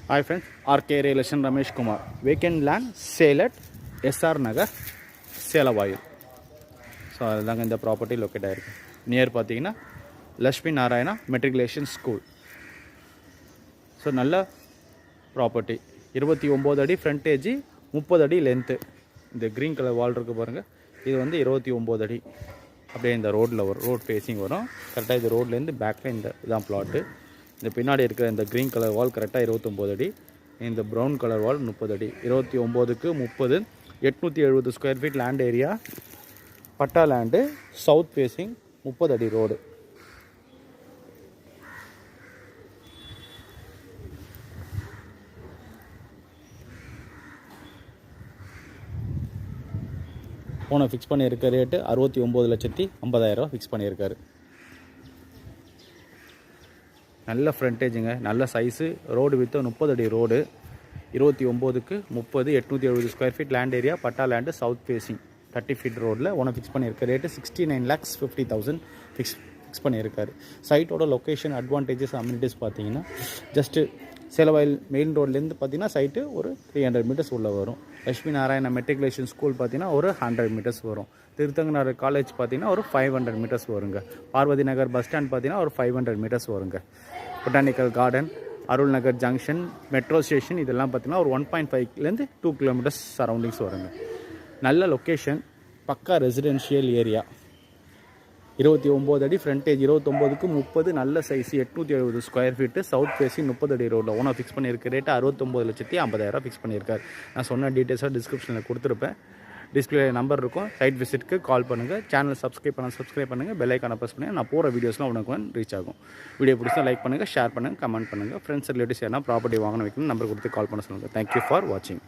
Hi friends, RK Relation Ramesh Kumar. Vacant land sale at SR Nagar, Selavayu. So அதுதாங்க இந்த property locate ஆகிருக்கு. Near பார்த்தீங்கன்னா Lakshmi Narayana matriculation school. So நல்ல property. 29 அடி frontage, 30 அடி length. இந்த க்ரீன் கலர் வால் இருக்குது பாருங்கள், இது வந்து 29 அடி. அப்படியே இந்த ரோட்டில் வரும், ரோட் ஃபேஸிங் வரும். கரெக்டாக இது ரோட்லேருந்து பேக்கில் இந்த இதான் பிளாட்டு. இந்த பின்னாடி இருக்கிற இந்த க்ரீன் கலர் வால் கரெக்டாக 29 அடி. இந்த ப்ரௌன் கலர் வால் 30 அடி. 29க்கு 30, 870 square feet land area, patta land, south facing, 30 அடி ரோடு. ஓனர் ஃபிக்ஸ் பண்ணியிருக்க ரேட்டு 69,50,000 ஃபிக்ஸ் பண்ணியிருக்காரு. நல்ல ஃப்ரண்டேஜுங்க, நல்ல சைஸு. ரோடு வித்து 30 அடி ரோடு. 29க்கு 30, 870 square feet land area, patta land, south facing, 30 feet ரோடில் ஓனர் ஃபிக்ஸ் பண்ணியிருக்க ரேட்டு 69,50,000 ஃபிக்ஸ் பண்ணியிருக்காரு. சைட்டோட லொக்கேஷன், அட்வான்டேஜஸ், அம்யூனிட்டிஸ் பார்த்தீங்கன்னா ஜஸ்ட்டு சேலவாயில் மெயின் ரோட்லேருந்து பார்த்தீங்கன்னா சைட்டு ஒரு 300 மீட்டர்ஸ் உள்ளே வரும். லக்ஷ்மி நாராயணா மெட்ரிகுலேஷன் ஸ்கூல் பார்த்தீங்கன்னா ஒரு 100 மீட்டர்ஸ் வரும். திருத்தங்கநகர் காலேஜ் பார்த்தீங்கன்னா ஒரு 500 மீட்டர்ஸ் வருங்க. பார்வதி நகர் பஸ் ஸ்டாண்ட் பார்த்தீங்கன்னா ஒரு 500 மீட்டர்ஸ் வருங்க. பொட்டானிக்கல் கார்டன், அருள் நகர் ஜங்ஷன், மெட்ரோ ஸ்டேஷன், இதெல்லாம் பார்த்தீங்கன்னா ஒரு 1.5லேருந்து 2 கிலோமீட்டர்ஸ் சரௌண்டிங்ஸ் வருங்க. நல்ல லொக்கேஷன், பக்கா ரெசிடென்ஷியல் ஏரியா. 29 அடி ஃப்ரண்டேஜ், 29க்கு 30, நல்ல size, 870 square feet, south facing, 30 அடி ரோடில் ஓனர் ஃபிக்ஸ் பண்ணியிருக்க ரேட்டு 69,50,000 ஃபிக்ஸ் பண்ணியிருக்காரு. நான் சொன்ன டீட்டெயில்ஸாக டிஸ்கிரிப்ஷனில் கொடுத்துருப்பேன். டிஸ்பிளே நம்பர் இருக்கும், சைட் விசிட்டுக்கு கால் பண்ணுங்கள். சேனல் சப்ஸ்கிரைப் பண்ணுங்கள், பெல் ஐக்கானை ப்ரெஸ் பண்ணுங்கள். நான் போகிற வீடியோஸ்லாம் உனக்கு ரீச் ஆகும். வீடியோ பிடிச்சா லைக் பண்ணுங்கள், ஷேர் பண்ணுங்கள், கமெண்ட் பண்ணுங்கள். ஃப்ரெண்ட்ஸ் ரிலேட்டிவ்ஸ் யாரா ப்ராப்பர்ட்டி வாங்கணும் வைக்கணும் நம்பர் கொடுத்து கால் பண்ண சொல்லுங்கள். தேங்க்யூ ஃபார் வாட்சிங்.